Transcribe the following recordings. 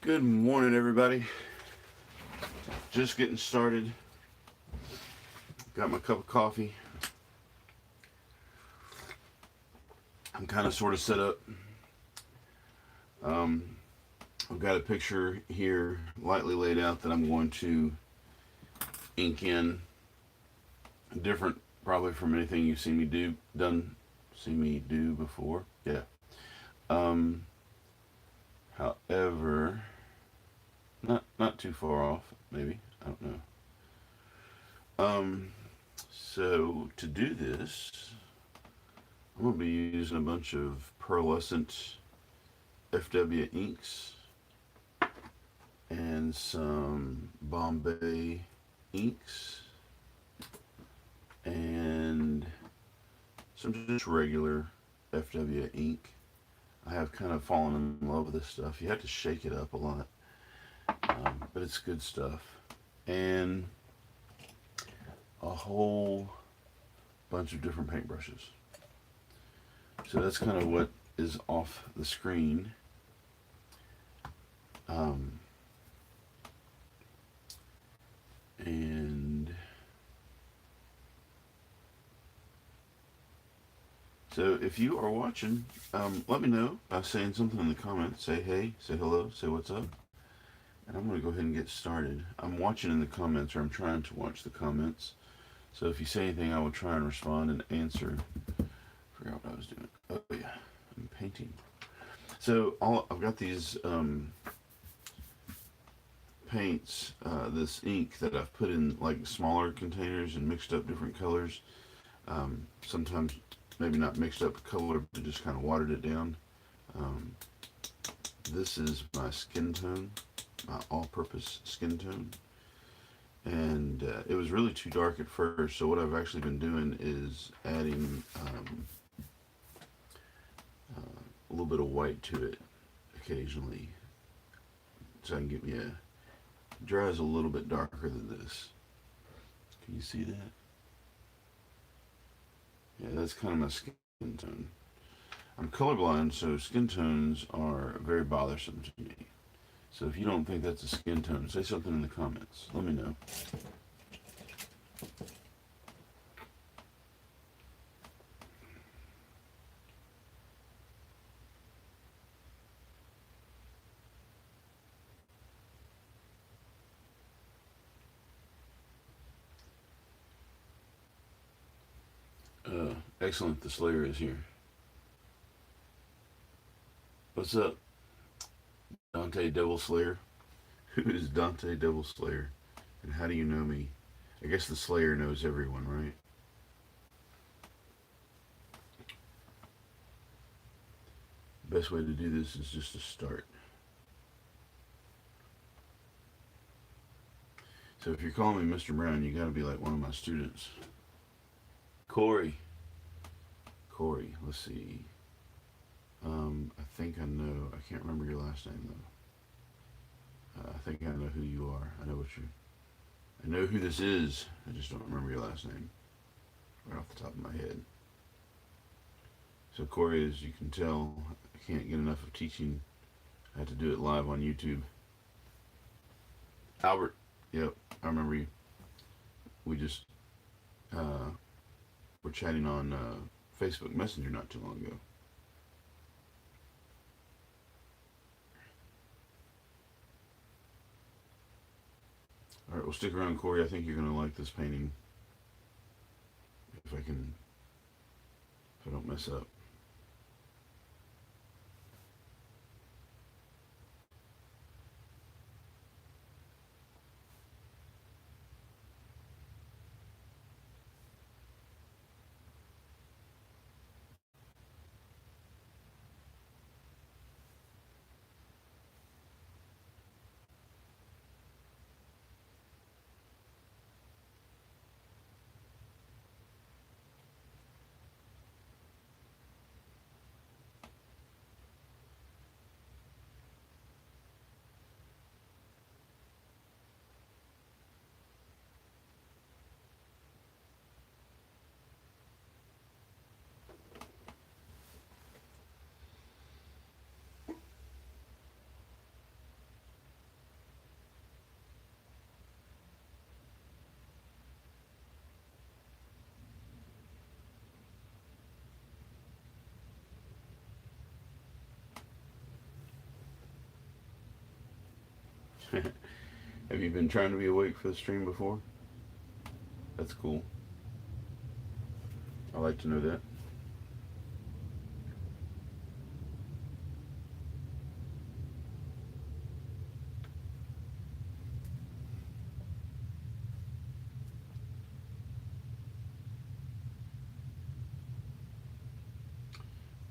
Good morning, everybody. Just getting started. Got my cup of coffee. I'm kind of sort of set up. Um, I've got a picture here lightly laid out that I'm going to ink in. Different, probably from anything you've seen me do before. Yeah. Um, However, not too far off. Maybe I don't know. Um, so to do this, I'm gonna be using a bunch of pearlescent FW inks and some Bombay inks and some just regular FW ink. I have kind of fallen in love with this stuff. You have to shake it up a lot, but it's good stuff. And a whole bunch of different paintbrushes. So that's kind of what is off the screen. Um, and so if you are watching, let me know by saying something in the comments. Say hey, say hello, say what's up. And I'm going to go ahead and get started. I'm watching in the comments, or I'm trying to watch the comments. So if you say anything, I will try and respond and answer. Forgot what I was doing. Oh yeah, I'm painting. So I've got these paints, this ink that I've put in like smaller containers and mixed up different colors. Sometimes maybe not mixed up color, but just kind of watered it down. Um, this is my skin tone, my all-purpose skin tone, and it was really too dark at first. So what I've actually been doing is adding a little bit of white to it occasionally, so I can get me a dries a little bit darker than this. Can you see that? Yeah, that's kind of my skin tone. I'm colorblind, so skin tones are very bothersome to me. So if you don't think that's a skin tone, say something in the comments. Let me know. Excellent, the Slayer is here. What's up, Dante Devil Slayer? Who is Dante Devil Slayer? And how do you know me? I guess the Slayer knows everyone, right? The best way to do this is just to start. So if you're calling me Mr. Brown, you gotta be like one of my students. Corey. Corey, let's see. I think I know. I can't remember your last name though. I think I know who you are. I know what you. I know who this is. I just don't remember your last name right off the top of my head. So Corey, as you can tell, I can't get enough of teaching. I had to do it live on YouTube. Albert. Yep, I remember you. We just uh, were chatting on Facebook Messenger not too long ago. All right, well, stick around, Corey. I think you're gonna like this painting. If I can, if I don't mess up. Have you been trying to be awake for the stream before? That's cool. I like to know that.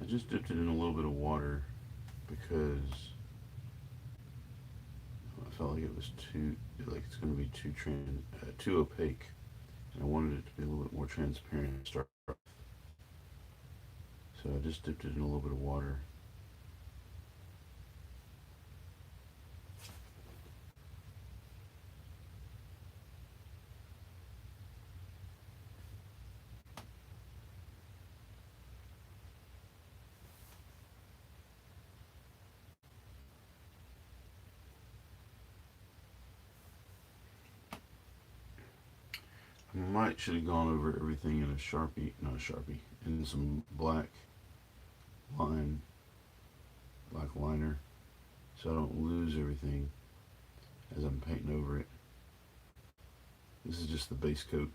I just dipped it in a little bit of water because I felt like it was too, like it's going to be too opaque, and I wanted it to be a little bit more transparent to start with. So I just dipped it in a little bit of water. I might should have gone over everything in a Sharpie, not a Sharpie, in some line, black liner, so I don't lose everything as I'm painting over it. This is just the base coat.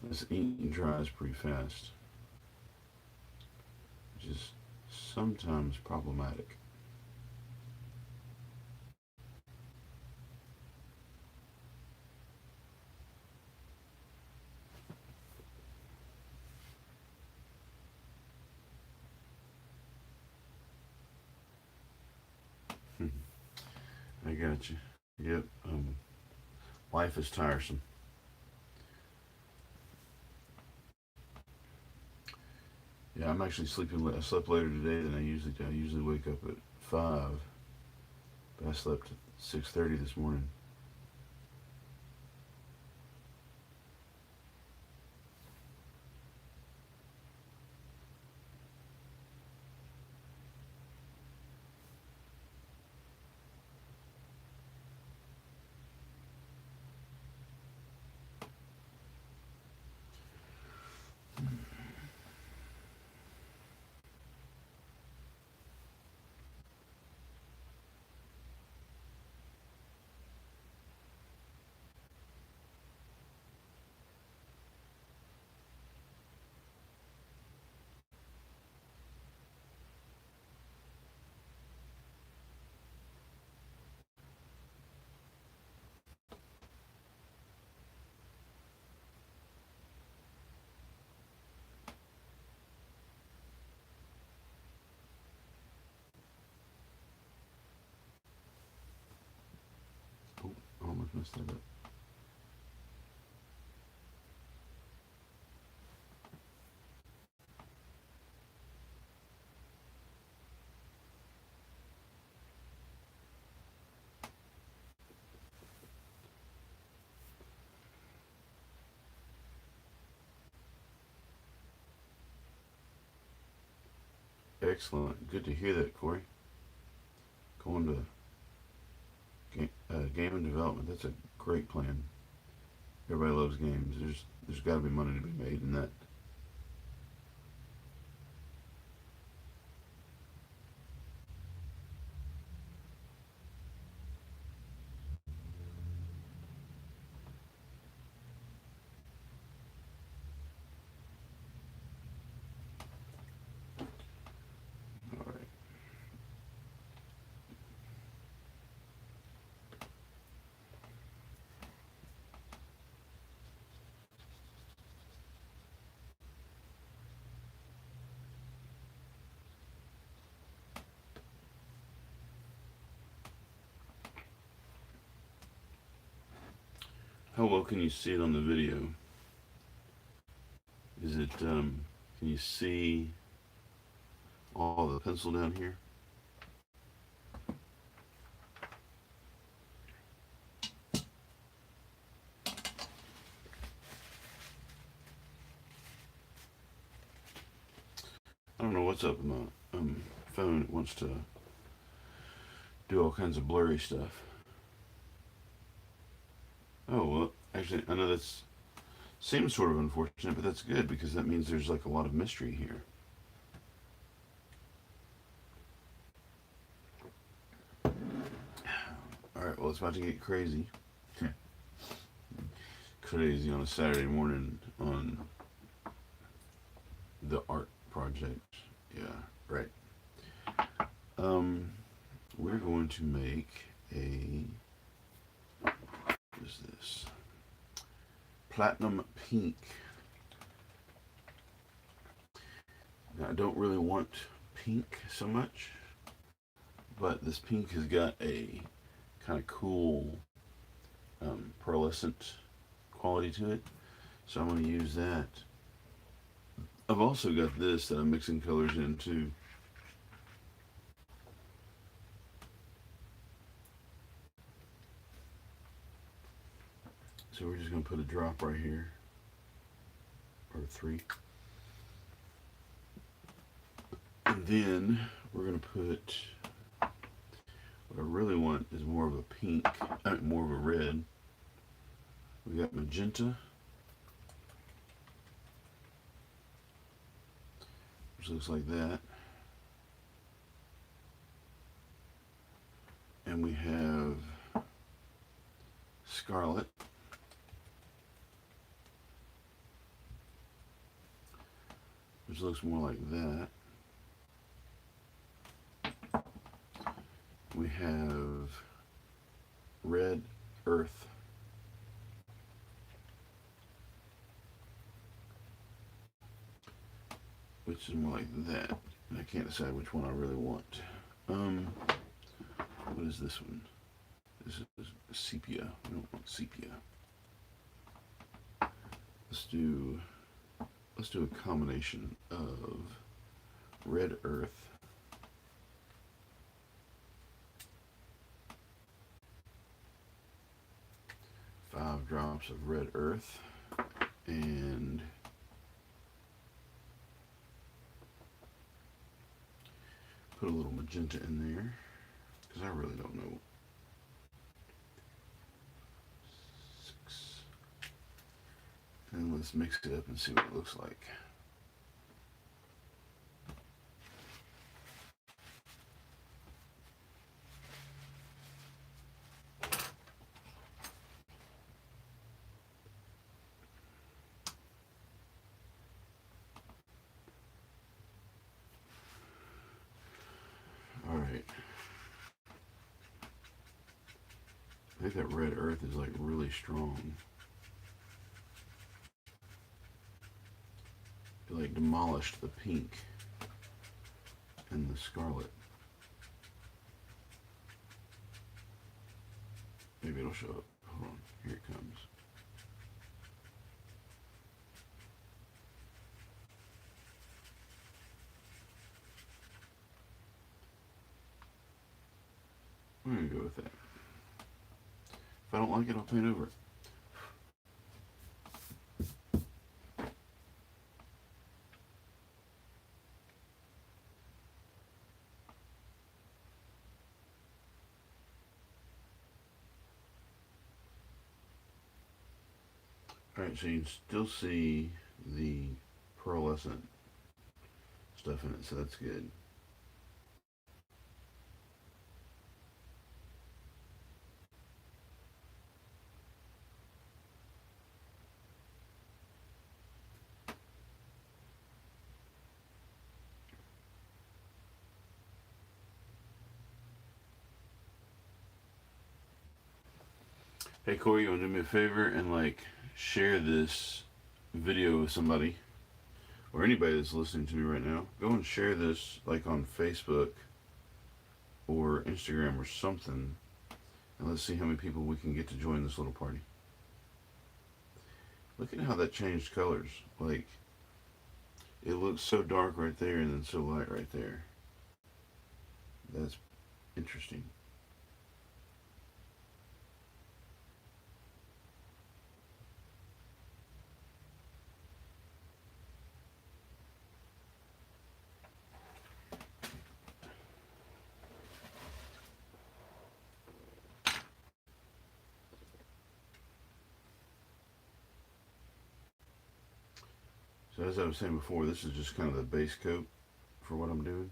This ink dries pretty fast, which is sometimes problematic. I got you. Yep. Life is tiresome. Yeah, I'm actually sleeping. I slept later today than I usually do. I usually wake up at 5, but I slept at 6:30 this morning. Oh, I almost messed that up. Excellent. Good to hear that, Corey. Going to game and development. That's a great plan. Everybody loves games. There's got to be money to be made in that. All right. How well can you see it on the video? Is it? Can you see all the pencil down here? I don't know what's up with my phone. It wants to do all kinds of blurry stuff. Oh well, actually, I know that's Seems sort of unfortunate, but that's good because that means there's like a lot of mystery here. Alright, well, it's about to get crazy. Crazy on a Saturday morning on the art project. Yeah, right. Um, we're going to make a. What is this? Platinum pink. Now, I don't really want pink so much, but this pink has got a kind of cool pearlescent quality to it, so I'm going to use that. I've also got this that I'm mixing colors in too. So we're just going to put a drop right here, or 3. And then we're going to put, what I really want is more of a pink, more of a red. We got magenta, which looks like that. And we have scarlet, which looks more like that. We have red earth, which is more like that. And I can't decide which one I really want. What is this one? This is sepia. We don't want sepia. Let's do a combination of red earth, five drops of red earth, and put a little magenta in there because I really don't know. 6. And let's mix it up and see what it looks like. Alright. I think that red earth is like really strong. It like demolished the pink and the scarlet. Maybe it'll show up. Hold on. Here it comes. I'm going to go with that. If I don't like it, I'll paint over it. Alright, so you can still see the pearlescent stuff in it, so that's good. Hey Corey, you want to do me a favor and like share this video with somebody or anybody that's listening to me right now? Go and share this like on Facebook or Instagram or something, and let's see how many people we can get to join this little party. Look at how that changed colors. Like, it looks so dark right there and then so light right there. That's interesting. So as I was saying before, this is just kind of the base coat for what I'm doing.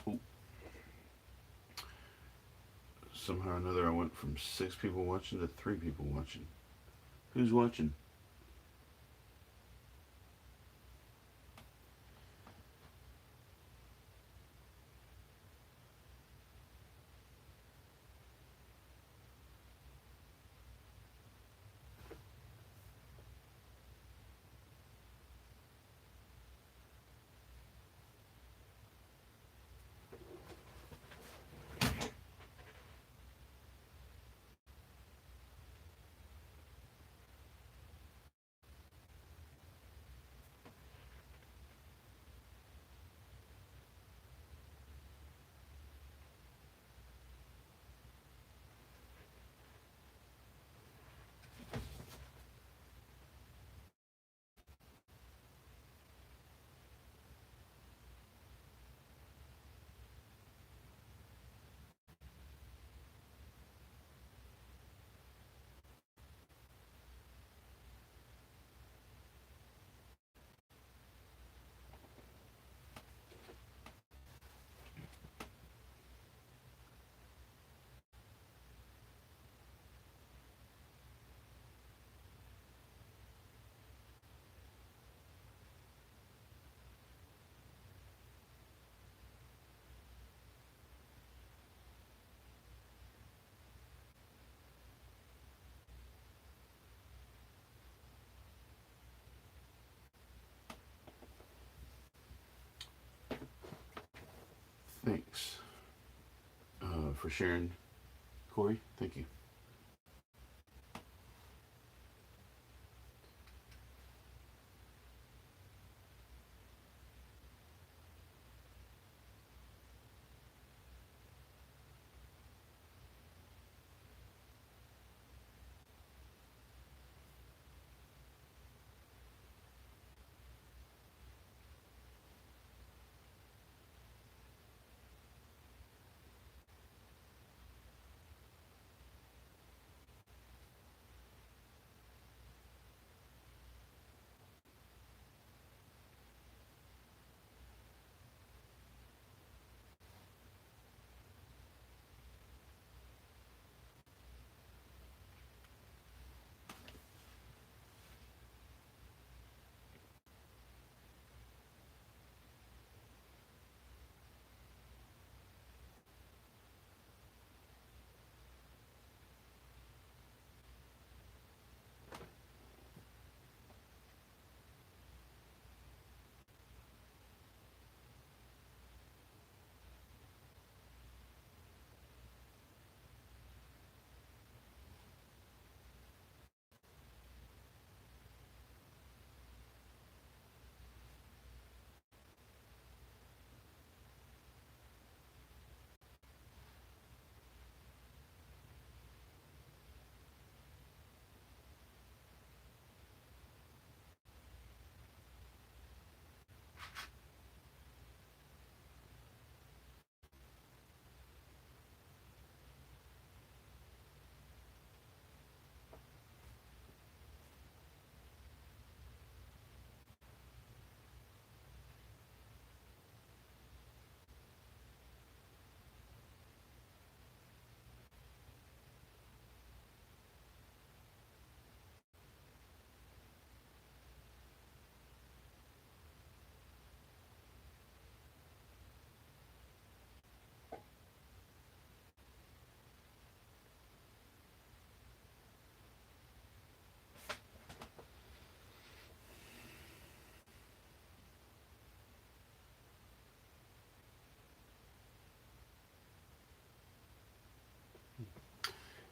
Ooh. Somehow or another, I went from 6 people watching to 3 people watching. Who's watching? Thanks for sharing, Corey. Thank you.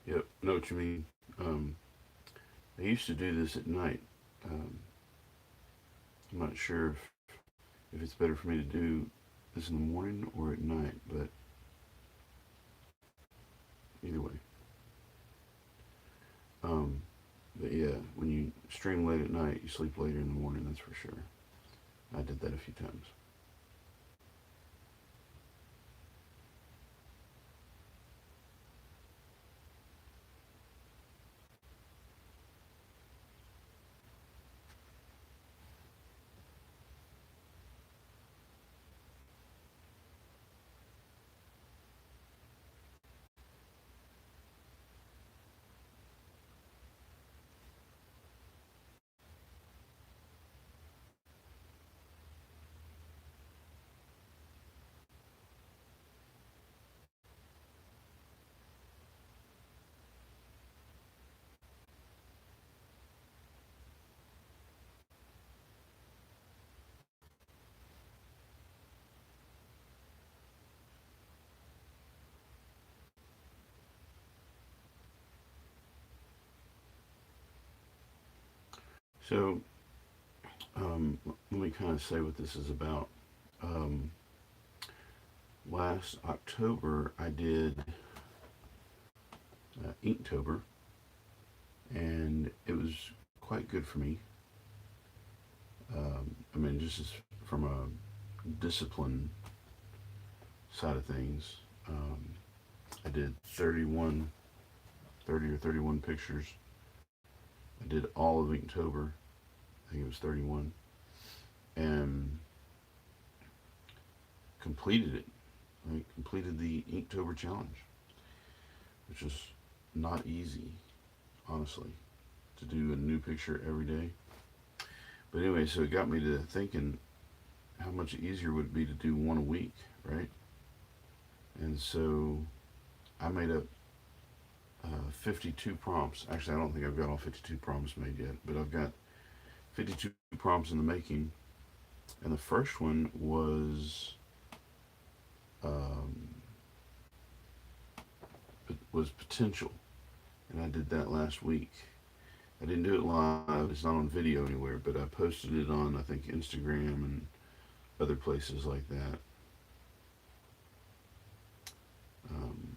Yep, I know what you mean. Um, I used to do this at night. Um, I'm not sure if it's better for me to do this in the morning or at night, but either way. Um, but yeah, when you stream late at night, you sleep later in the morning, that's for sure. I did that a few times. So, let me kind of say what this is about. Um, Last October, I did Inktober, and it was quite good for me. I mean, just as from a discipline side of things, I did 30 or 31 pictures. I did all of Inktober. I think it was 31, and completed it. I completed the Inktober challenge, which was not easy, honestly, to do a new picture every day. But anyway, so it got me to thinking how much easier would it be to do one a week, right? And so I made up 52 prompts. Actually, I don't think I've got all 52 prompts made yet, but I've got 52 prompts in the making. And the first one um, was potential, and I did that last week. I didn't do it live; it's not on video anywhere, but I posted it on I think Instagram and other places like that. Um,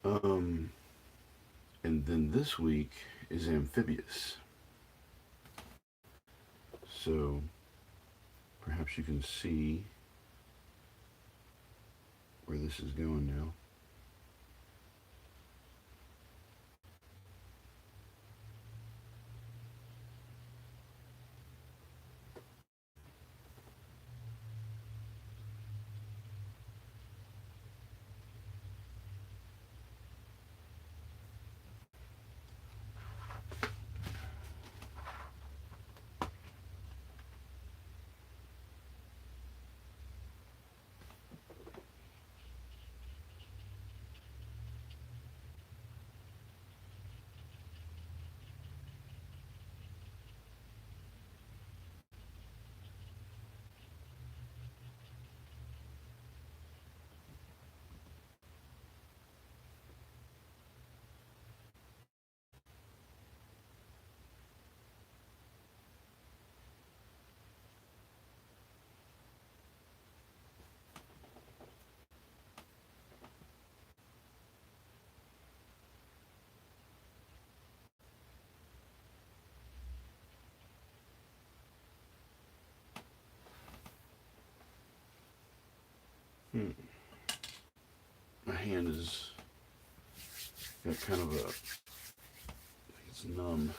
um, and then this week is Amphibious, so perhaps you can see where this is going now. Hmm. My hand is got kind of a it's numb.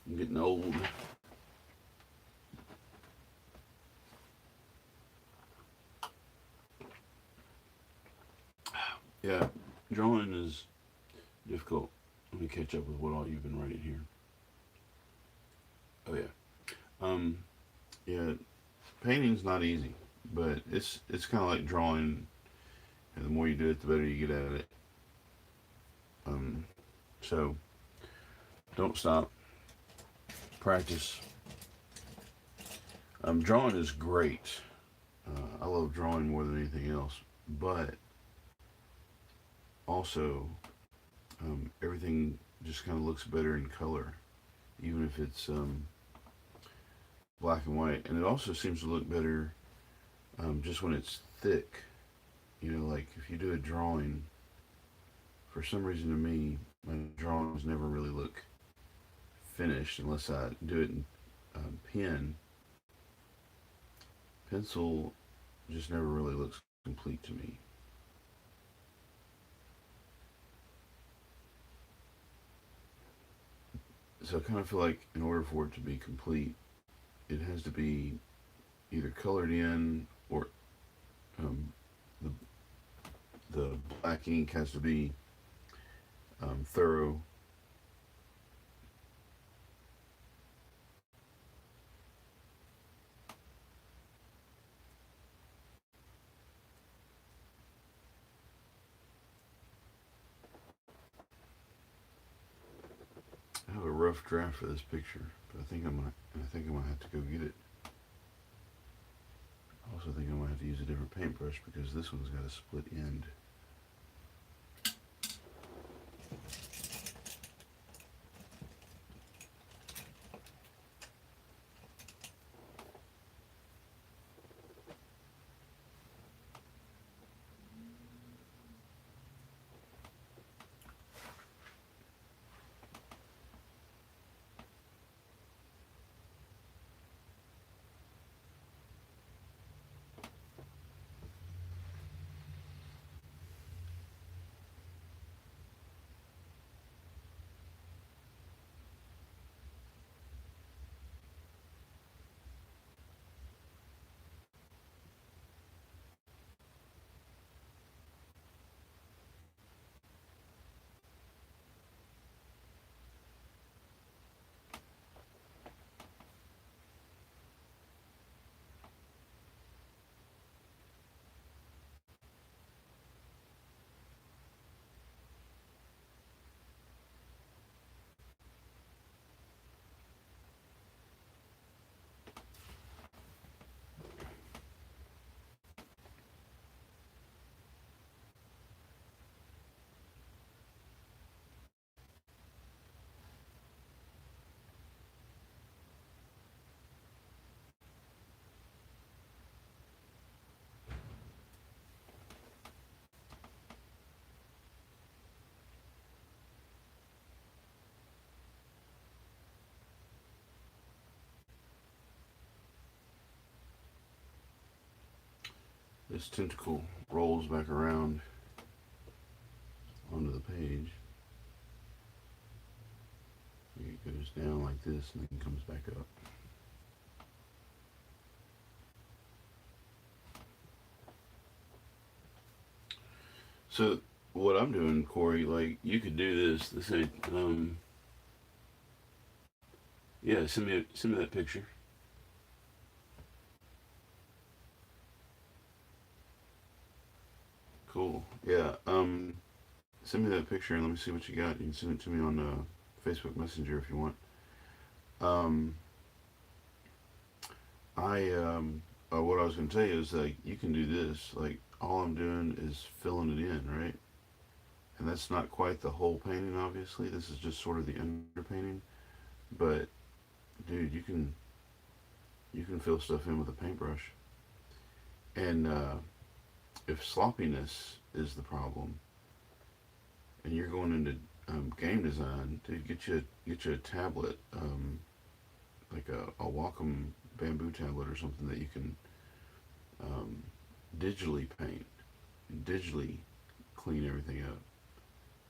I'm getting old. Yeah, drawing is difficult. Let me catch up with what all you've been writing here. Oh yeah. Um, yeah, painting's not easy, but it's kind of like drawing, and the more you do it, the better you get at it. Um, so Don't stop. Practice. Drawing is great. I love drawing more than anything else, but also everything just kind of looks better in color, even if it's black and white. And it also seems to look better just when it's thick. You know, like if you do a drawing, for some reason to me, my drawings never really look finished unless I do it in pen. Pencil just never really looks complete to me. So I kind of feel like in order for it to be complete, it has to be either colored in or um, the the black ink has to be thorough. I have a rough draft for this picture, but I think I might have to go get it. I also think I might have to use a different paintbrush because this one's got a split end. This tentacle rolls back around onto the page. It goes down like this and then comes back up. So what I'm doing, Corey, like you could do this. This ain't yeah, send me that picture. Cool. Yeah. Send me that picture and let me see what you got. You can send it to me on Facebook Messenger if you want. Um, I what I was gonna tell you is like you can do this. Like all I'm doing is filling it in, right? And that's not quite the whole painting, obviously. This is just sort of the underpainting. But dude, you can fill stuff in with a paintbrush. And if sloppiness is the problem, and you're going into game design, dude, get you a tablet, like a Wacom bamboo tablet or something that you can um, digitally paint, digitally clean everything up.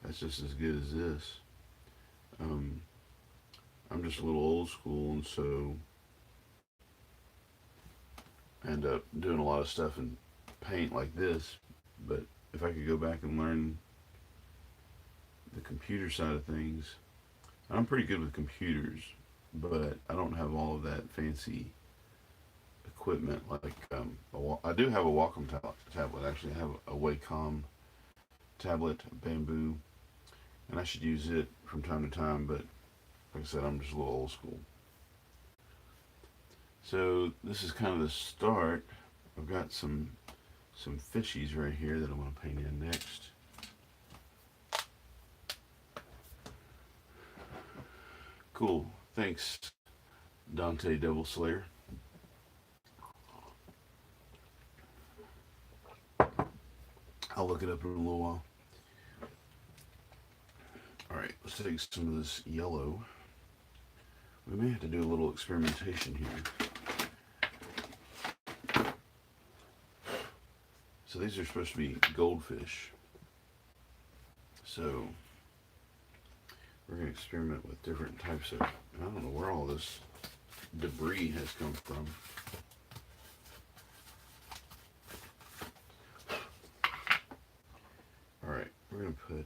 That's just as good as this. Um, I'm just a little old school, and so I end up doing a lot of stuff in paint like this. But if I could go back and learn the computer side of things, I'm pretty good with computers, but I don't have all of that fancy equipment like I do have a Wacom tablet. Actually, I have a Wacom tablet, bamboo, and I should use it from time to time. But Like I said, I'm just a little old school. So this is kind of the start. I've got some fishies right here that I'm going to paint in next. Cool. Thanks, Dante Devil Slayer. I'll look it up in a little while. Alright, let's take some of this yellow. We may have to do a little experimentation here. So these are supposed to be goldfish. So we're going to experiment with different types of, I don't know where all this debris has come from. Alright, we're going to put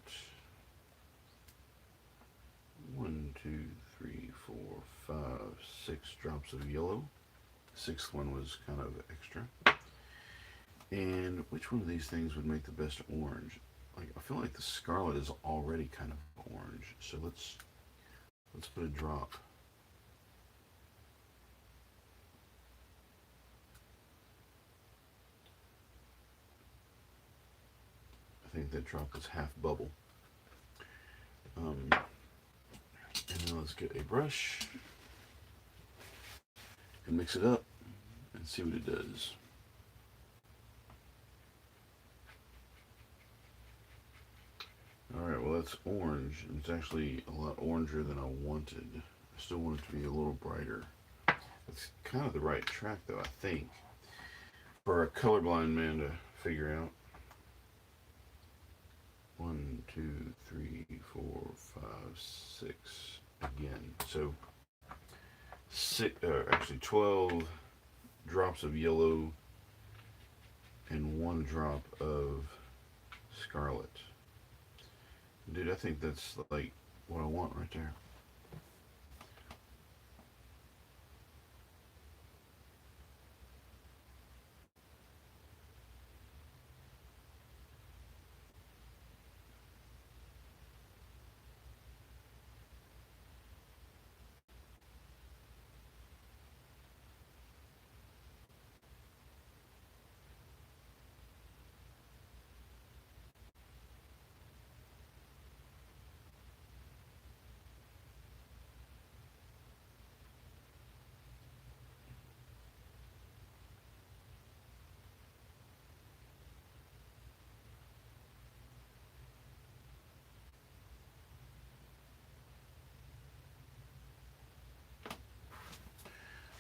6 drops of yellow. The sixth one was kind of extra. And which one of these things would make the best orange? Like, I feel like the scarlet is already kind of orange, so let's put a drop. I think that drop is half bubble. And then let's get a brush and mix it up and see what it does. Alright, well that's orange. It's actually a lot oranger than I wanted. I still want it to be a little brighter. It's kind of the right track though, I think, for a colorblind man to figure out. 1, 2, 3, 4, 5, 6 again. So actually 12 drops of yellow and 1 drop of scarlet. Dude, I think that's like what I want right there.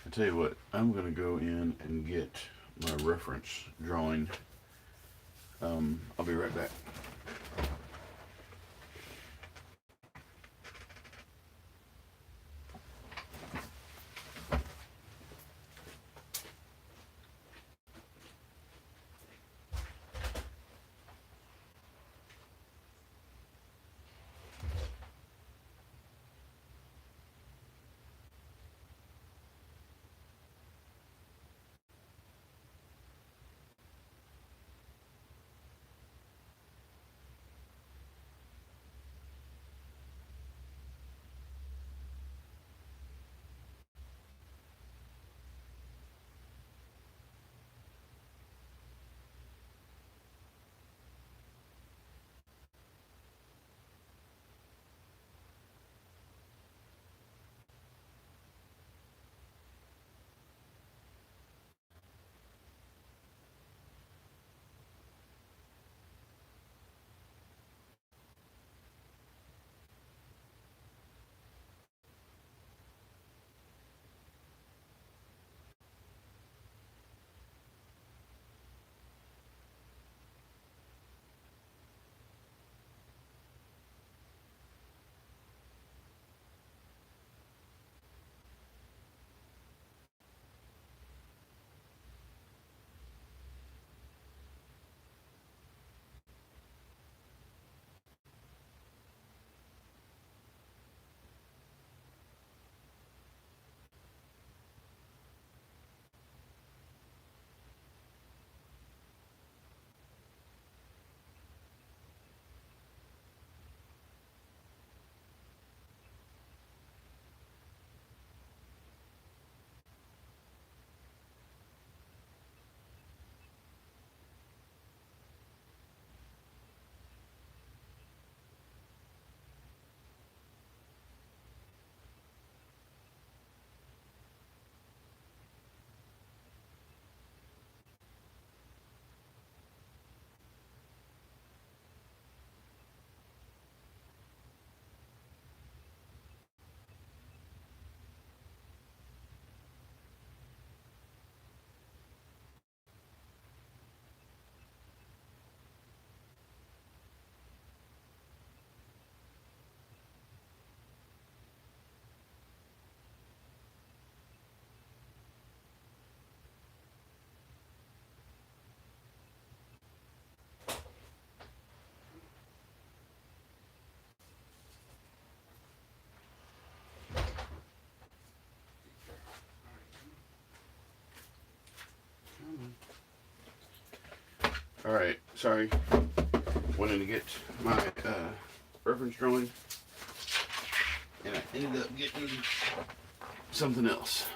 I tell you what, I'm going to go in and get my reference drawing. I'll be right back. Alright, sorry. Went in to get my reference drawing, and I ended up getting something else.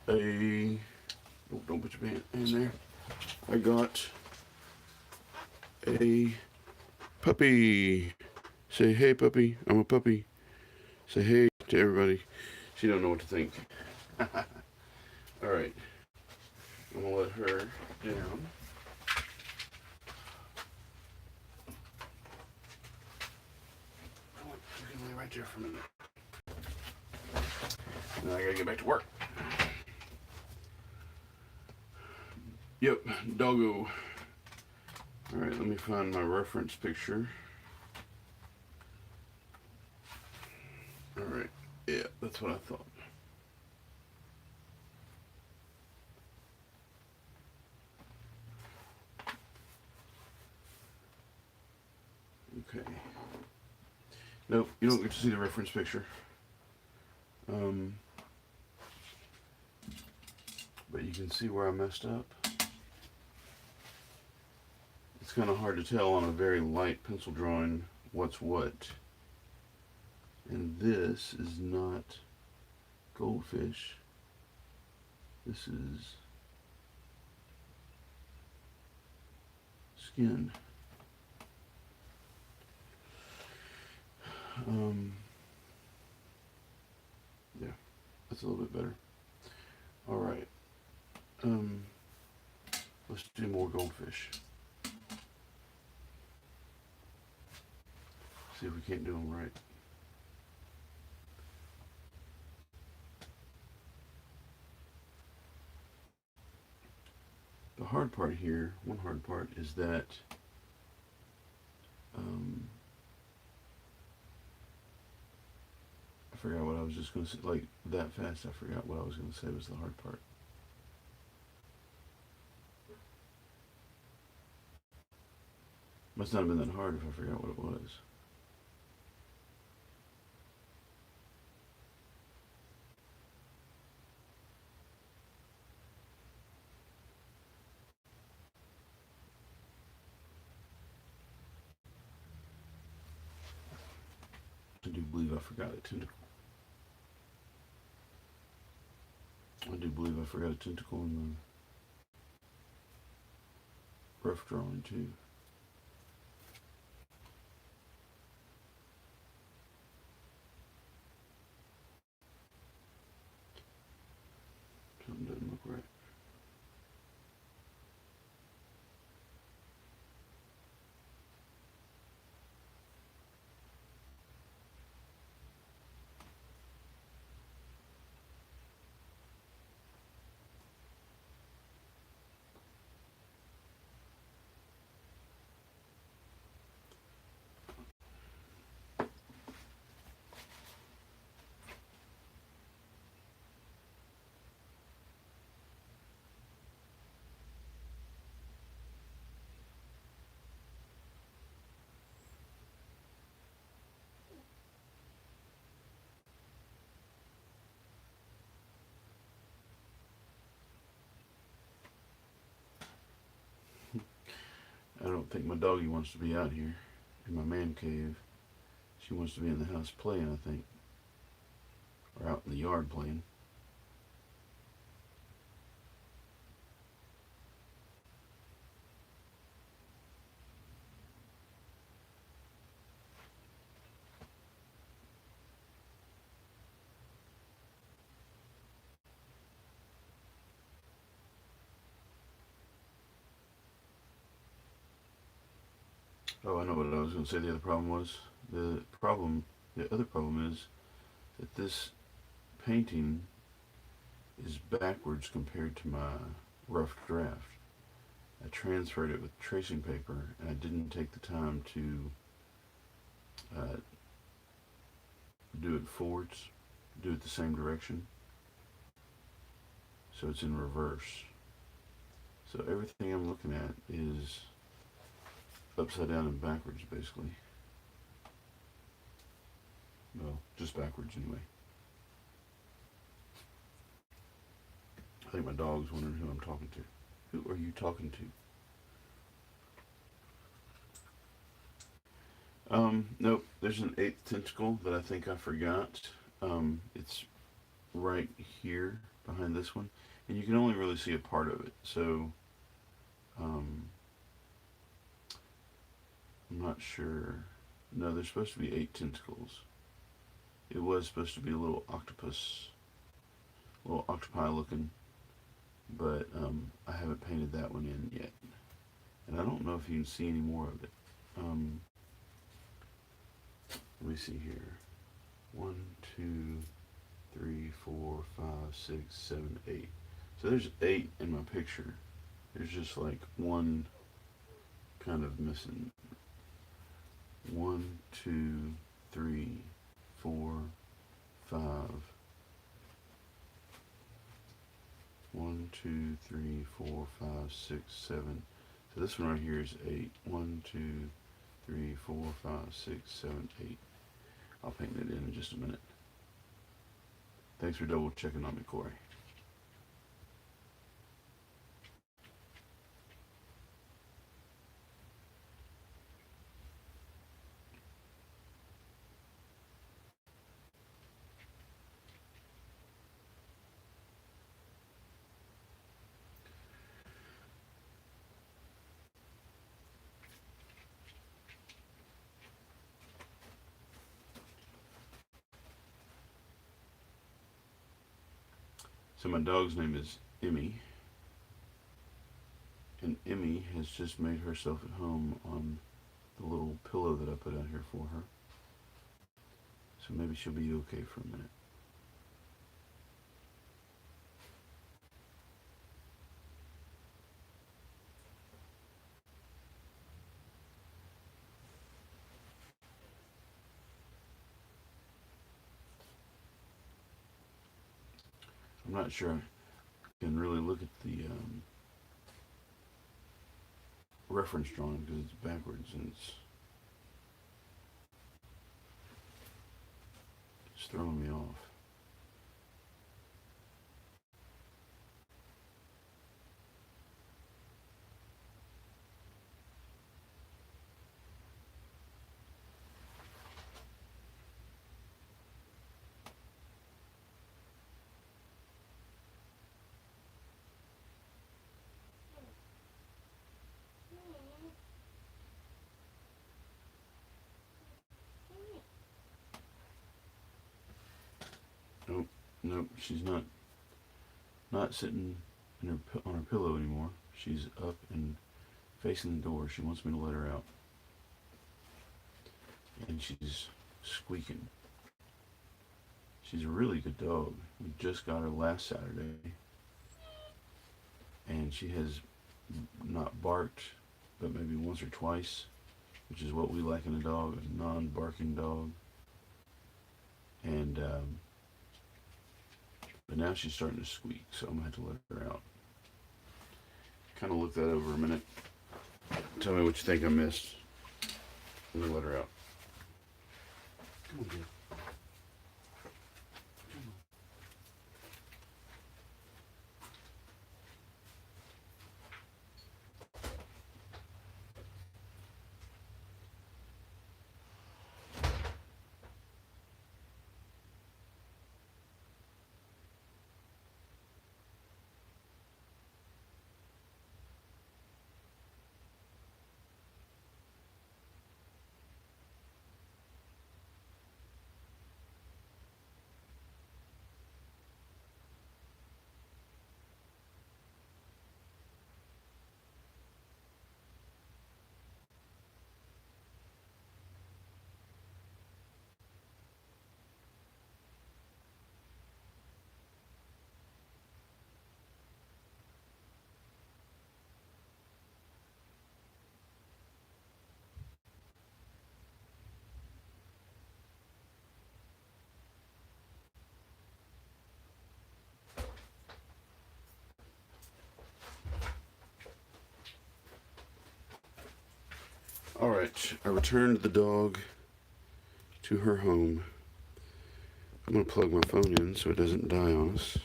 Oh, don't put your hand in there. I got a puppy. Say hey, puppy. I'm a puppy. Say hey to everybody. She don't know what to think. Alright. I'm gonna let her down. You can lay right there for a minute. Now I gotta get back to work. Yep, doggo. Alright, let me find my reference picture. Alright, yeah, that's what I thought. Okay. Nope, you don't get to see the reference picture. But you can see where I messed up. It's kind of hard to tell on a very light pencil drawing what's what. And this is not goldfish. This is skin. Yeah, that's a little bit better. All right. Let's do more goldfish. See if we can't do them right. The hard part here, one hard part, is that I forgot what I was just going to say. Like, that fast, I forgot what I was going to say was the hard part. Must not have been that hard if I forgot what it was. I do believe I forgot a tentacle. I do believe I forgot a tentacle in the rough drawing too. Something doesn't look right. I don't think my doggy wants to be out here in my man cave. She wants to be in the house playing, I think. Or out in the yard playing. Oh, I know what I was going to say the other problem was. The other problem is that this painting is backwards compared to my rough draft. I transferred it with tracing paper, and I didn't take the time to do it forwards, do it the same direction. So it's in reverse. So everything I'm looking at is upside down and backwards, basically. Well, just backwards anyway. I think my dog's wondering who I'm talking to. Who are you talking to? Nope. There's an eighth tentacle that I think I forgot. It's right here behind this one, and you can only really see a part of it. So, um, I'm not sure. No, there's supposed to be eight tentacles. It was supposed to be a little octopus, little octopi looking, but I haven't painted that one in yet, and I don't know if you can see any more of it. Um, Let me see here. One, two, three, four, five, six, seven, eight. So there's eight in my picture. There's just like one kind of missing. One, two, three, four, five. One, two, three, four, five, six, seven. So this one right here is eight. One, two, three, four, five, six, seven, eight. I'll paint it in just a minute. Thanks for double checking on me, Corey. So my dog's name is Emmy, and Emmy has just made herself at home on the little pillow that I put out here for her. So maybe she'll be okay for a minute. I'm not sure I can really look at the reference drawing because it's backwards and it's throwing me off. Nope, nope, she's not sitting in on her pillow anymore. She's up and facing the door. She wants me to let her out, and she's squeaking. She's a really good dog. We just got her last Saturday, and she has not barked, but maybe once or twice, which is what we like in a dog, a non-barking dog. And but now she's starting to squeak, so I'm gonna have to let her out. Kind of look that over a minute. Tell me what you think I missed. I'm gonna let her out. Come on, kid. All right, I returned the dog to her home. I'm gonna plug my phone in so it doesn't die on us.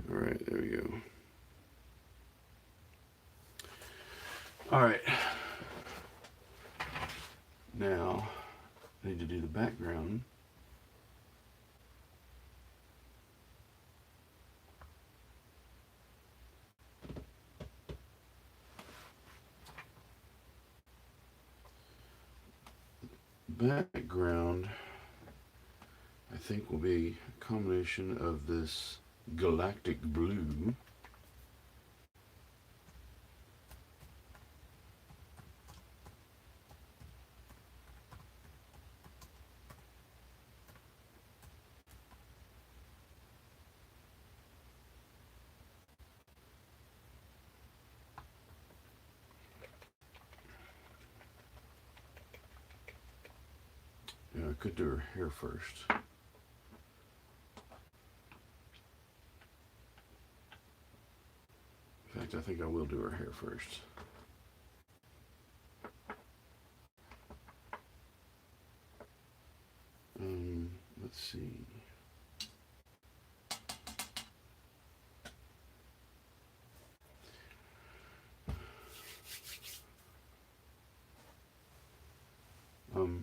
All All right. Now, I need to do the background. Background, I think, will be a combination of this galactic blue Yeah, I could do her hair first. In fact, I think I will do her hair first. Let's see.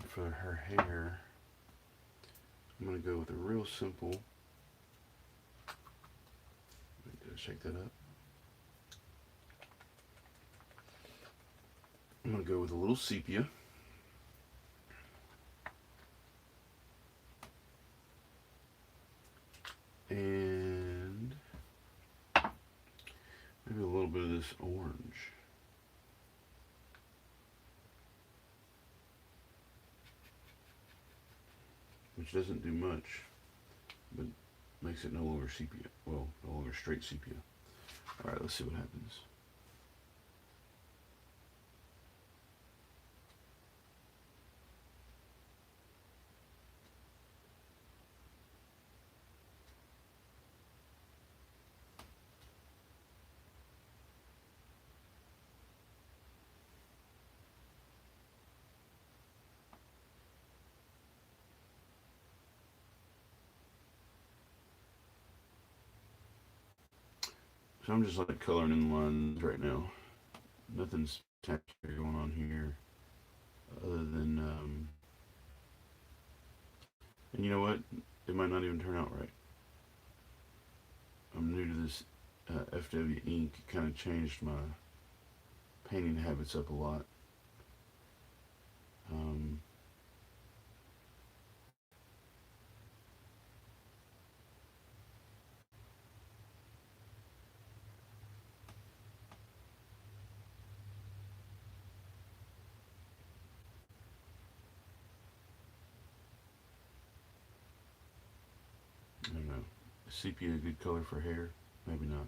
For her hair, I'm gonna go with a real simple. Did I shake that up? I'm gonna go with a little sepia. And maybe a little bit of this orange. Which doesn't do much, but makes it no longer sepia. Well, no longer straight sepia. All right, let's see what happens. So I'm just like coloring in lines right now. Nothing's spectacular going on here, other than, and you know what? It might not even turn out right. I'm new to this FW ink. It kind of changed my painting habits up a lot. Um, I don't know. Is sepia a good color for hair? Maybe not.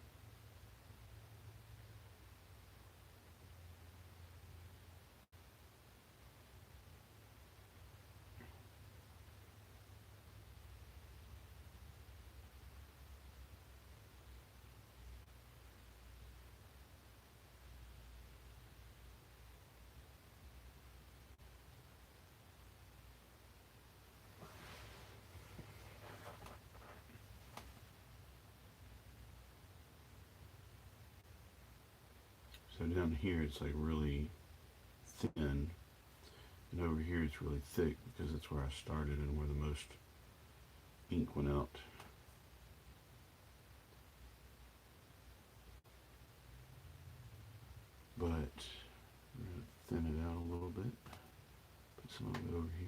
So down here it's like really thin, and over here it's really thick because that's where I started and where the most ink went out. But I'm going to thin it out a little bit. Put some of it over here.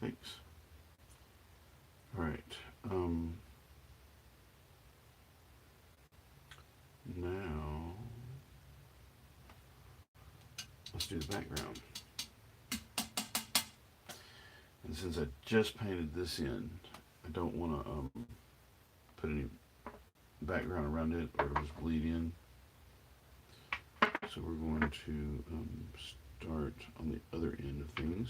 Thanks. All right. Now let's do the background. And since I just painted this in, I don't want to put any background around it or it'll just bleed in. So we're going to start on the other end of things.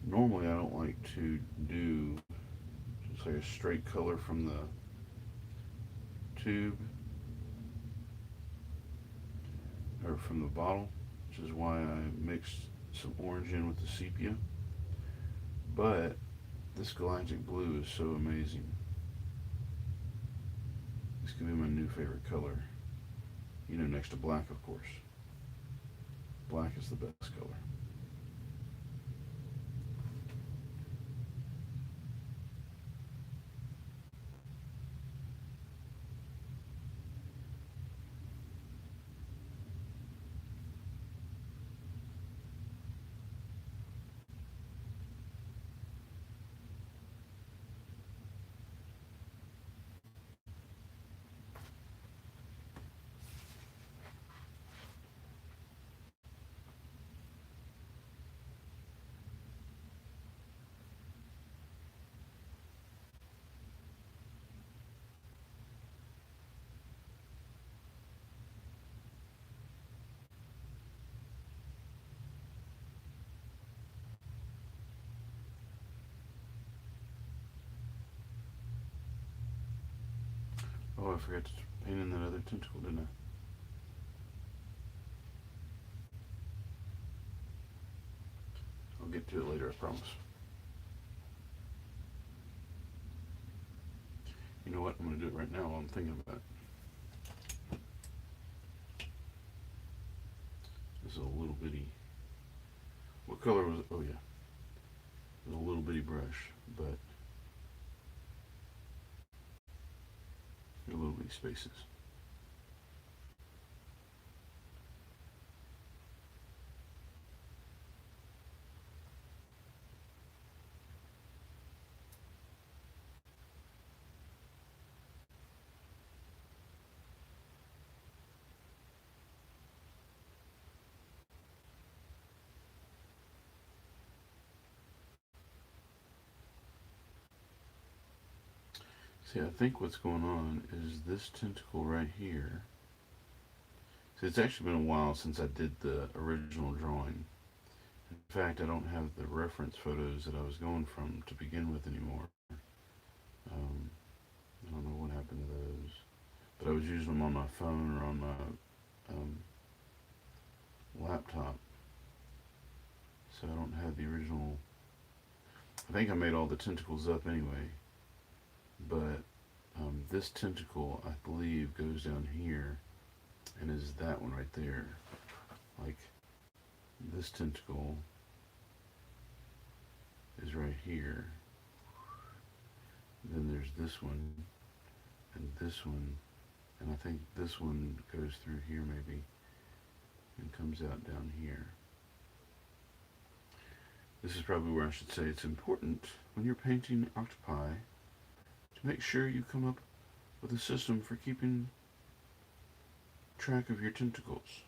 Normally I don't like to do just like a straight color from the tube or from the bottle, which is why I mixed some orange in with the sepia. But this galactic blue is so amazing. This could be my new favorite color. You know, next to black, of course. Black is the best color. Oh, I forgot to paint in that other tentacle, didn't I? I'll get to it later, I promise. You know what? I'm going to do it right now while I'm thinking about it. This is a little bitty. What color was it? Oh, yeah. It was a little bitty brush, but little bitty spaces. See, I think what's going on is this tentacle right here. See, it's actually been a while since I did the original drawing. In fact, I don't have the reference photos that I was going from to begin with anymore. I don't know what happened to those. But I was using them on my phone or on my laptop. So I don't have the original. I think I made all the tentacles up anyway. But this tentacle, I believe, goes down here and is that one right there. Like, this tentacle is right here. Then there's this one, and this one, and I think this one goes through here maybe, and comes out down here. This is probably where I should say it's important when you're painting octopi to make sure you come up with a system for keeping track of your tentacles.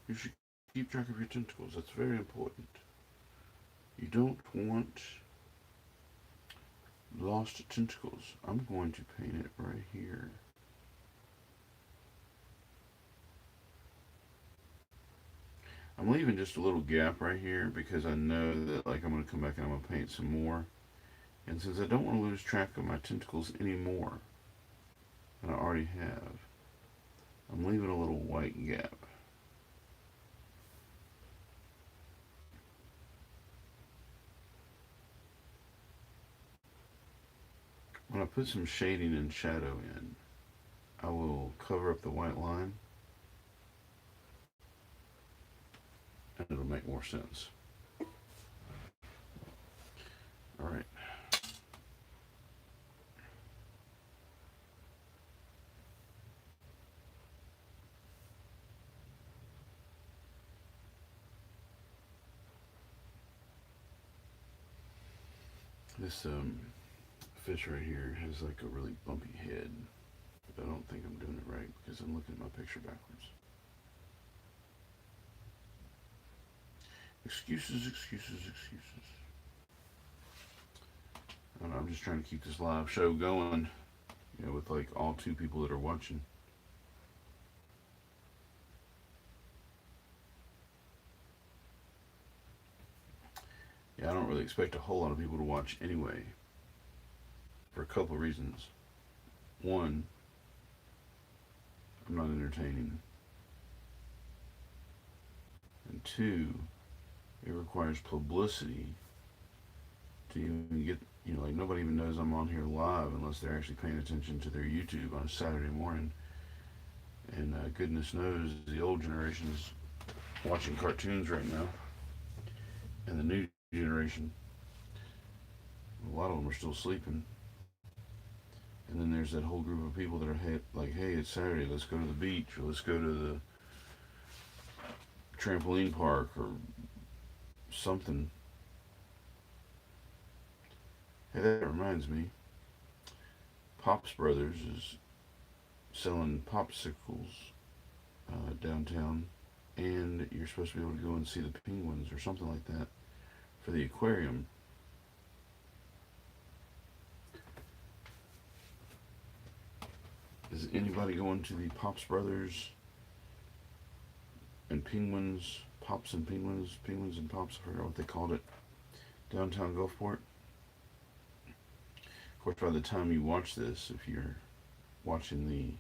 You should keep track of your tentacles. That's very important. You don't want lost tentacles. I'm going to paint it right here. I'm leaving just a little gap right here because I know that like I'm going to come back and I'm going to paint some more. And since I don't want to lose track of my tentacles anymore than I already have, I'm leaving a little white gap. When I put some shading and shadow in, I will cover up the white line and it'll make more sense. Alright. This fish right here has like a really bumpy head. But I don't think I'm doing it right because I'm looking at my picture backwards. Excuses, excuses, excuses. I don't know, I'm just trying to keep this live show going, you know, with like all 2 people that are watching. Yeah, I don't really expect a whole lot of people to watch anyway, for a couple of reasons. One, I'm not entertaining. And 2, it requires publicity to even get, you know, like nobody even knows I'm on here live unless they're actually paying attention to their YouTube on a Saturday morning. And goodness knows the old generation's watching cartoons right now. And the new generation, a lot of them are still sleeping. And then there's that whole group of people that are like, hey, it's Saturday, let's go to the beach, or let's go to the trampoline park, or something. Hey, that reminds me, Pops Brothers is selling popsicles downtown, and you're supposed to be able to go and see the penguins or something like that for the aquarium. Is anybody going to the Pops Brothers and Penguins, Pops and Penguins, Penguins and Pops, I forgot what they called it, downtown Gulfport? Of course, by the time you watch this, if you're watching the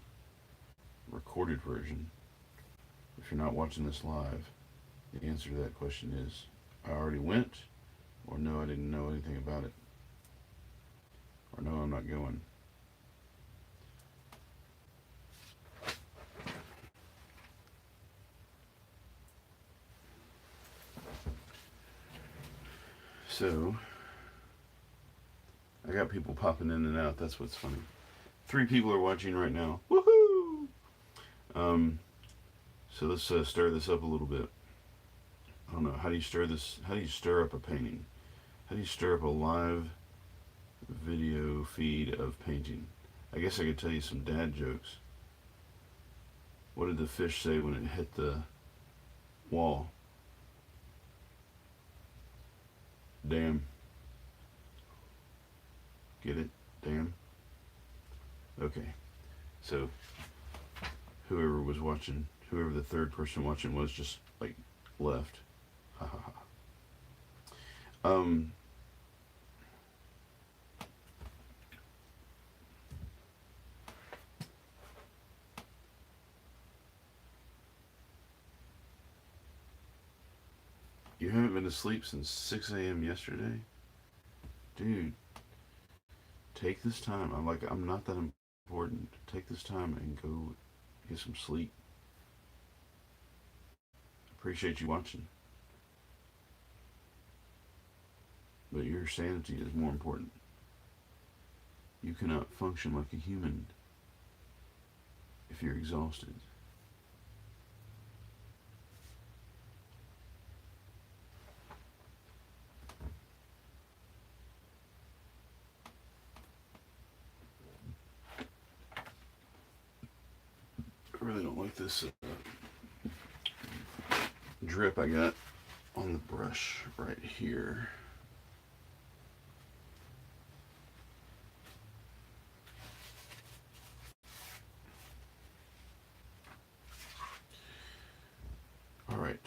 recorded version, if you're not watching this live, the answer to that question is I already went, or no, I didn't know anything about it, or no, I'm not going. So, I got people popping in and out. That's what's funny. 3 people are watching right now. Woohoo! So let's stir this up a little bit. I don't know. How do you stir this? How do you stir up a painting? How do you stir up a live video feed of painting? I guess I could tell you some dad jokes. What did the fish say when it hit the wall? Damn. Get it? Damn. Okay. So, whoever was watching, whoever the third person watching was, just like left. Ha ha ha. You haven't been asleep since 6 a.m. yesterday? Dude, take this time. I'm not that important. Take this time and go get some sleep. Appreciate you watching. But your sanity is more important. You cannot function like a human if you're exhausted. I really don't like this drip I got on the brush right here. All right.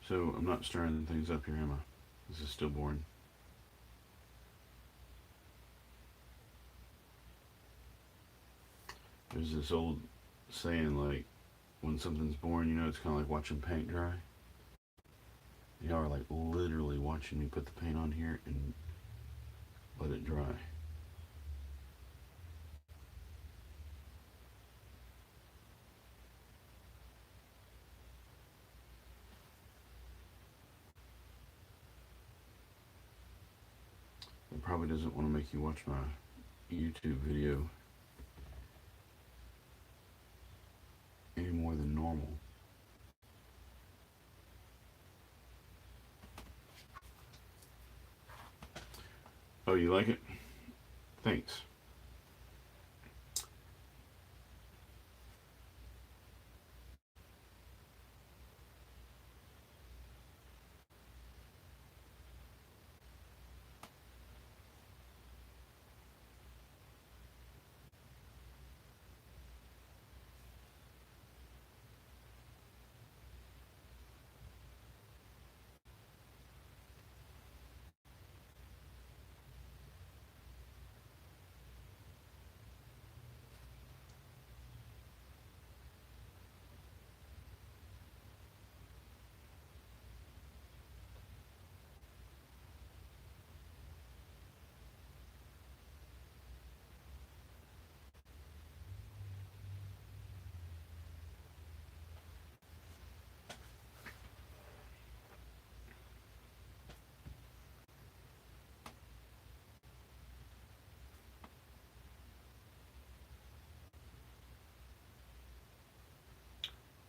So I'm not stirring things up here, am I? This is still boring. There's this old saying like, when something's boring, it's kind of like watching paint dry. Y'all are like literally watching me put the paint on here and let it dry. It probably doesn't want to make you watch my YouTube video any more than normal. Oh, you like it? Thanks.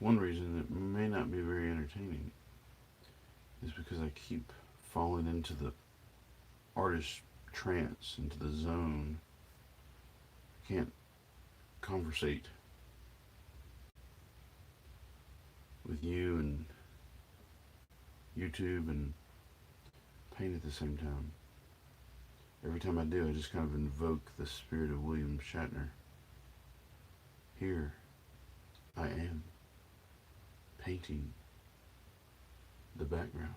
One reason it may not be very entertaining is because I keep falling into the artist trance, into the zone. I can't conversate with you and YouTube and paint at the same time. Every time I do, I just kind of invoke the spirit of William Shatner. Here I am, painting the background.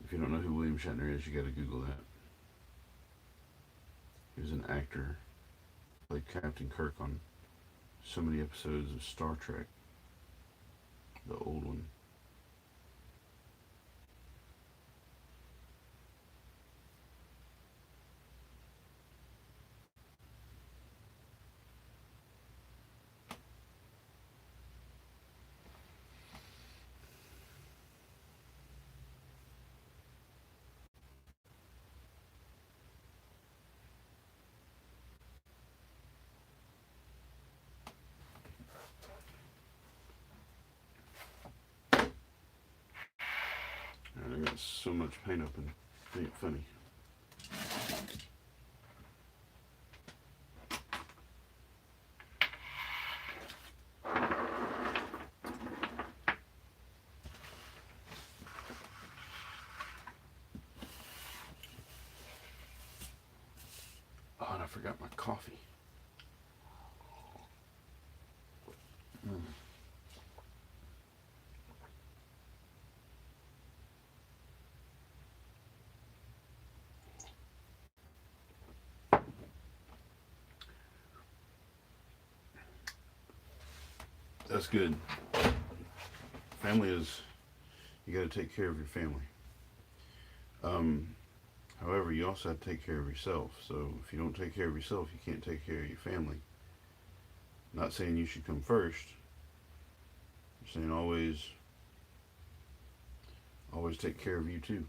If you don't know who William Shatner is, you gotta Google that. He was an actor, played Captain Kirk on so many episodes of Star Trek, the old one. And I got so much paint open, it ain't funny. Oh, and I forgot my coffee. Mm. That's good. Family is, you got to take care of your family. Um, However, you also have to take care of yourself. So if you don't take care of yourself, you can't take care of your family. Not saying you should come first. I'm saying always take care of you too.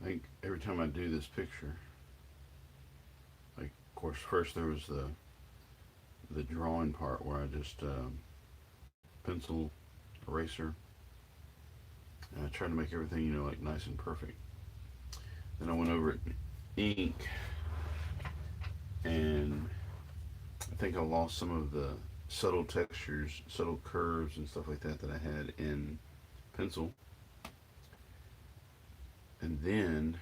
I think every time I do this picture, like, of course, first there was the drawing part where I just pencil, eraser, and I tried to make everything, like nice and perfect. Then I went over it in ink, and I think I lost some of the subtle textures, subtle curves, and stuff like that I had in pencil. And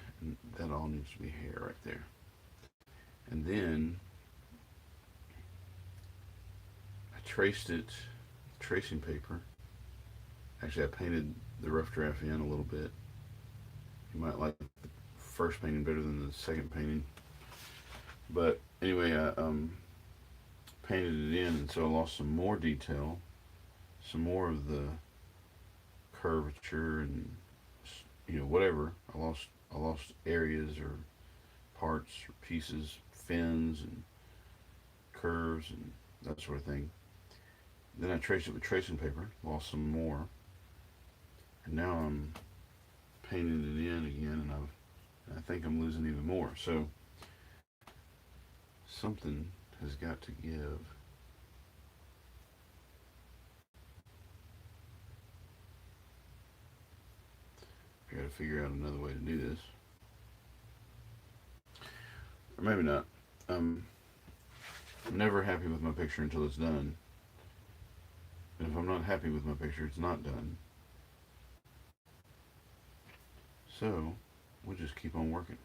that all needs to be hair right there. And then I traced it, tracing paper. Actually, I painted the rough draft in a little bit. You might like the first painting better than the second painting. But anyway, I painted it in, and so I lost some more detail, some more of the curvature, and whatever. I lost areas or parts or pieces, fins and curves and that sort of thing. Then I traced it with tracing paper, lost some more, and now I'm painting it in again, and I think I'm losing even more. So something has got to give. I got to figure out another way to do this, or maybe not. I'm never happy with my picture until it's done, and if I'm not happy with my picture, it's not done. So we'll just keep on working.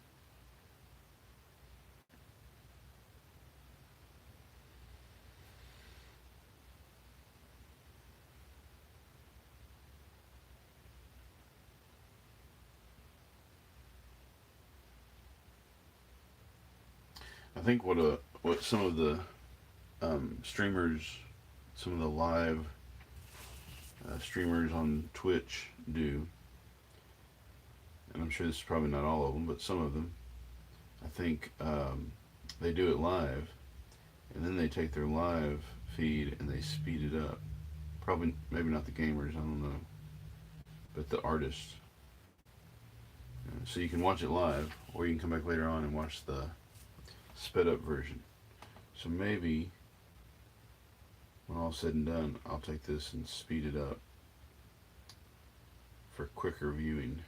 I think what some of the streamers, some of the live streamers on Twitch do, and I'm sure this is probably not all of them, but some of them, I think they do it live, and then they take their live feed and they speed it up. Probably, maybe not the gamers, I don't know, but the artists. So you can watch it live, or you can come back later on and watch the sped up version. So maybe when all said and done, I'll take this and speed it up for quicker viewing.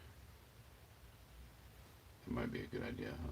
It might be a good idea, huh?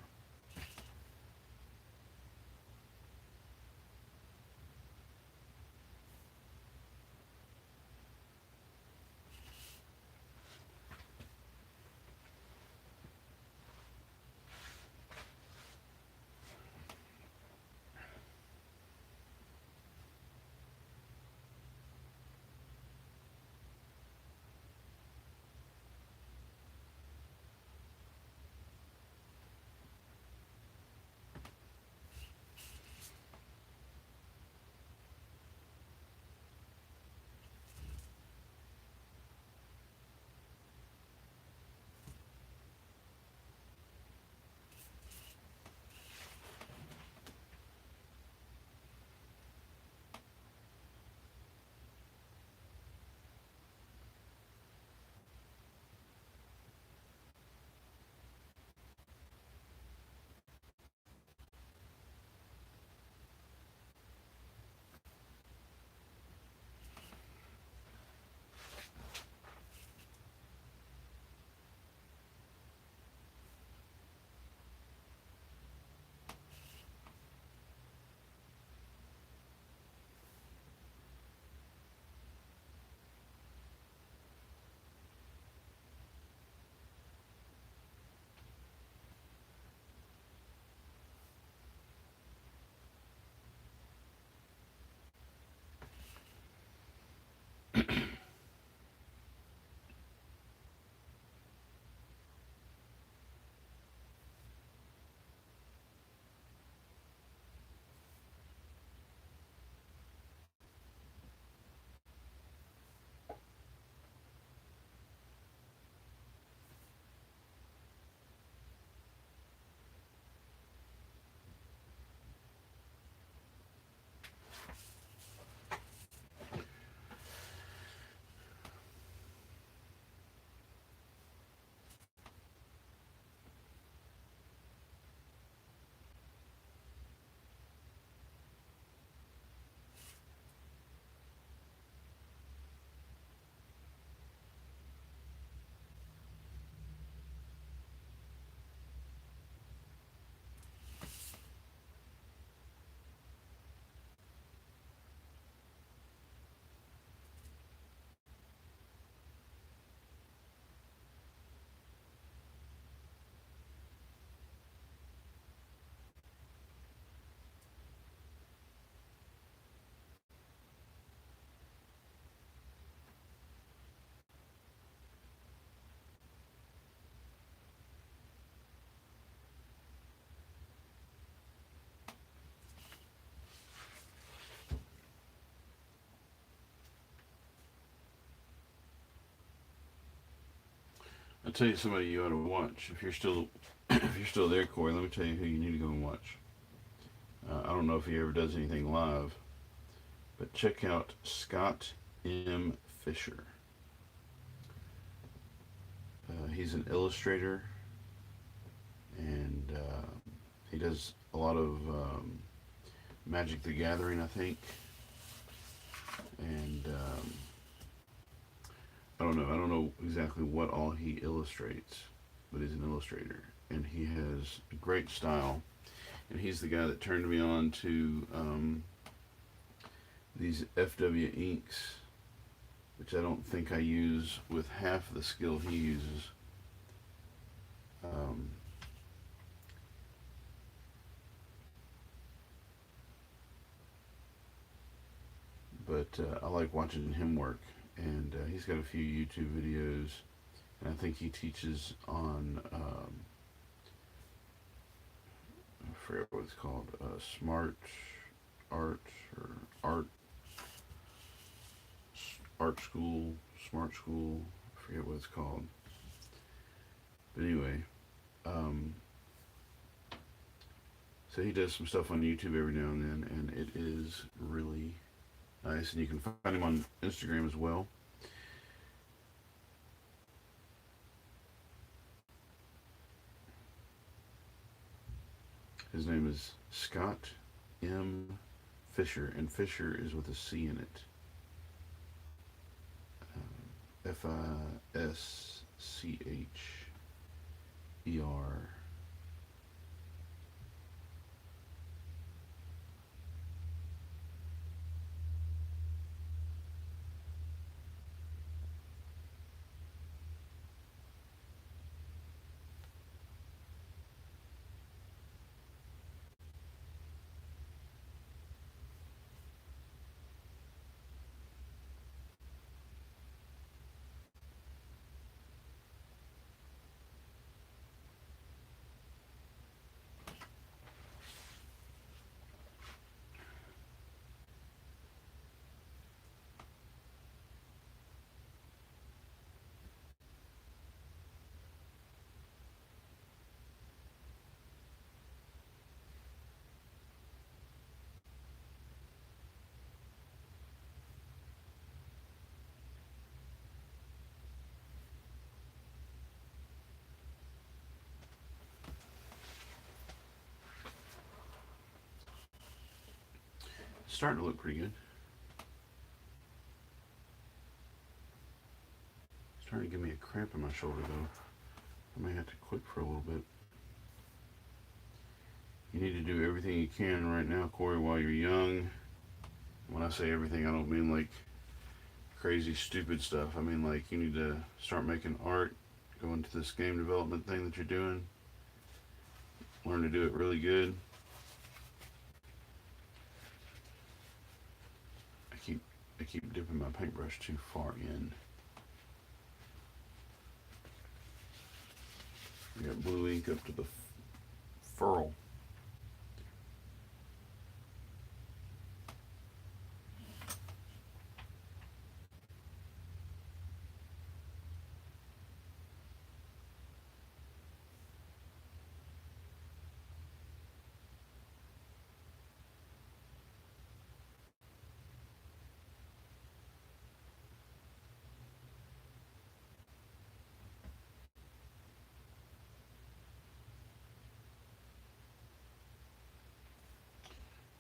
tell you somebody you ought to watch if you're still if you're still there, Corey. Let me tell you who you need to go and watch. I don't know if he ever does anything live, but check out Scott M. Fisher. He's an illustrator, and he does a lot of Magic the Gathering, I think. And I don't know. I don't know exactly what all he illustrates, but he's an illustrator, and he has a great style. And he's the guy that turned me on to these FW inks, which I don't think I use with half the skill he uses. Um, but I like watching him work, and he's got a few YouTube videos, and I think he teaches on I forget what it's called, smart art or art school, smart school. I forget what it's called, but anyway, um, so he does some stuff on YouTube every now and then, and it is really nice. And you can find him on Instagram as well. His name is Scott M. Fisher, and Fisher is with a C in it. Fischer. Starting to look pretty good. Starting to give me a cramp in my shoulder though. I may have to quit for a little bit. You need to do everything you can right now, Corey, while you're young. When I say everything, I don't mean like crazy, stupid stuff. I mean like you need to start making art, go into this game development thing that you're doing, learn to do it really good. I keep dipping my paintbrush too far in. I got blue ink up to the furl.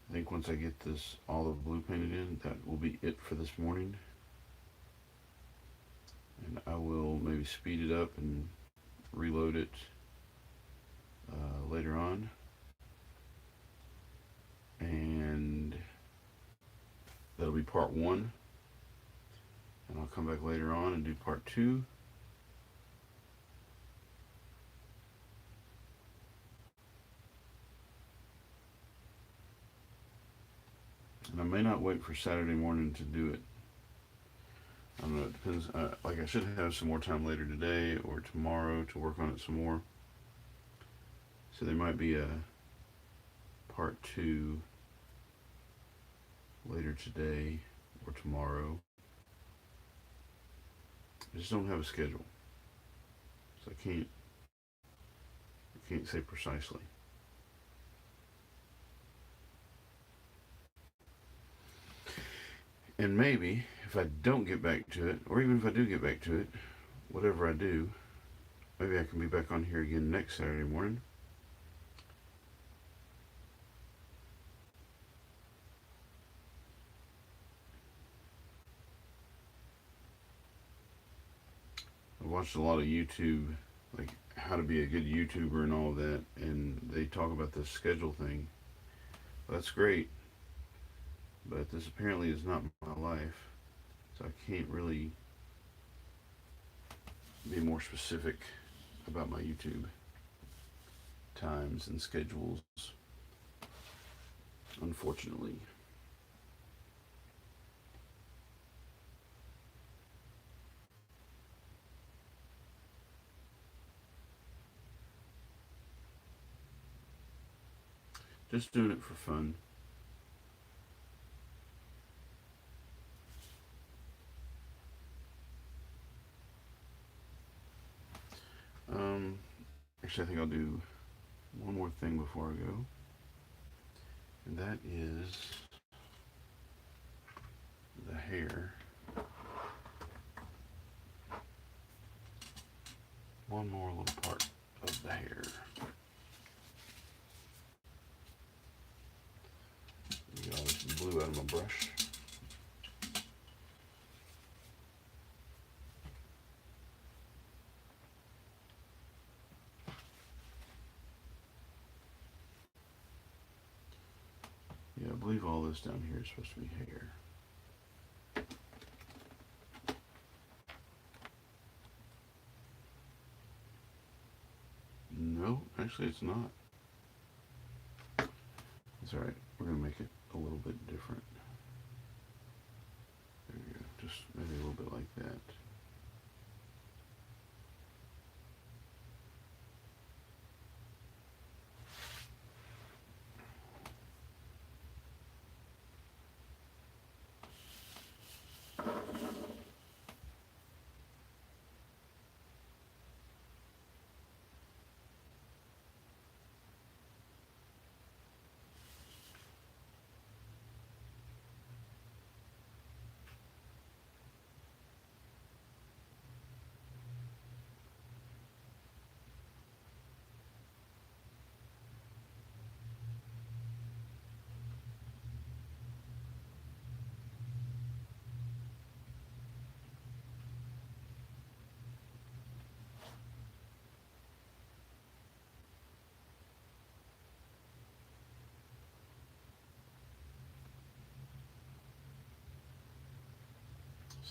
I think once I get this olive blue painted in, that will be it for this morning. And I will maybe speed it up and reload it later on. And that'll be part one. And I'll come back later on and do part two. And I may not wait for Saturday morning to do it. I don't know, it depends. Like I should have some more time later today or tomorrow to work on it some more. So there might be a part two later today or tomorrow. I just don't have a schedule. So I can't say precisely. And maybe if I don't get back to it, or even if I do get back to it, whatever I do, maybe I can be back on here again next Saturday morning. I watched a lot of YouTube, like how to be a good YouTuber and all that, and they talk about this schedule thing. Well, that's great, but this apparently is not my life, so I can't really be more specific about my YouTube times and schedules, unfortunately. Just doing it for fun. Um, Actually, I think I'll do one more thing before I go, and that is the hair. One more little part of the hair. Get all this blue out of my brush. Yeah, I believe all this down here is supposed to be hair. No, actually it's not. It's alright. We're going to make it a little bit different. There you go. Just maybe a little bit like that.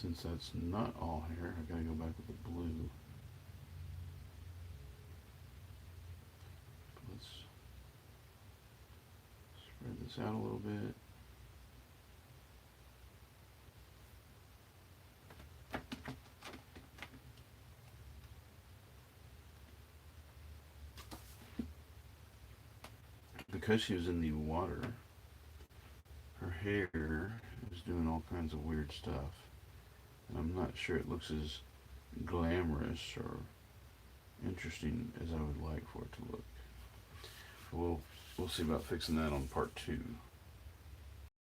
Since that's not all hair, I gotta go back with the blue. Let's spread this out a little bit. Because she was in the water, her hair is doing all kinds of weird stuff. And I'm not sure it looks as glamorous or interesting as I would like for it to look. We'll see about fixing that on part 2.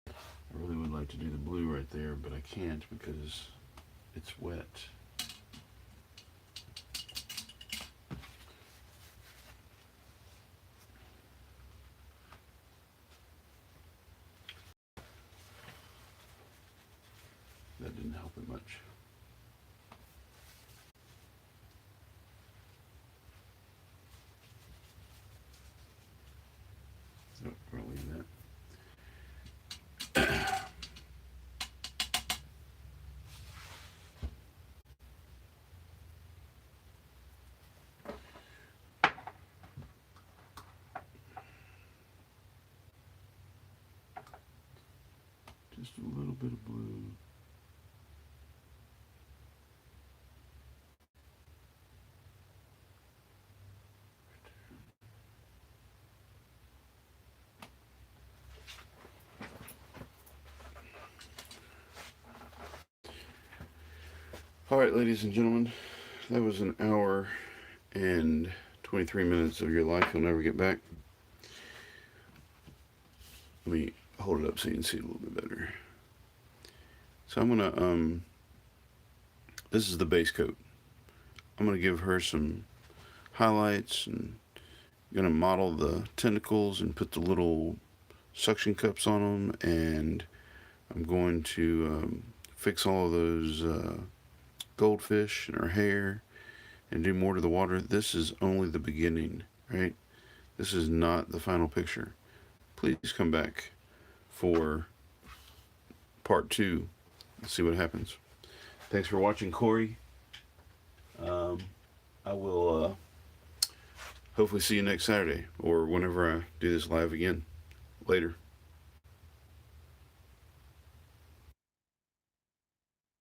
I really would like to do the blue right there, but I can't because it's wet. That didn't help it much. Nope, we're leaving that. Just a little bit of blue. All right, ladies and gentlemen, that was an hour and 23 minutes of your life you'll never get back. Let me hold it up so you can see it a little bit better. So I'm gonna this is the base coat. I'm gonna give her some highlights, and I'm gonna model the tentacles and put the little suction cups on them, and I'm going to fix all of those goldfish in her hair and do more to the water. This is only the beginning, right? This is not the final picture. Please come back for part 2 and see what happens. Thanks for watching, Corey. I will hopefully see you next Saturday or whenever I do this live again. Later.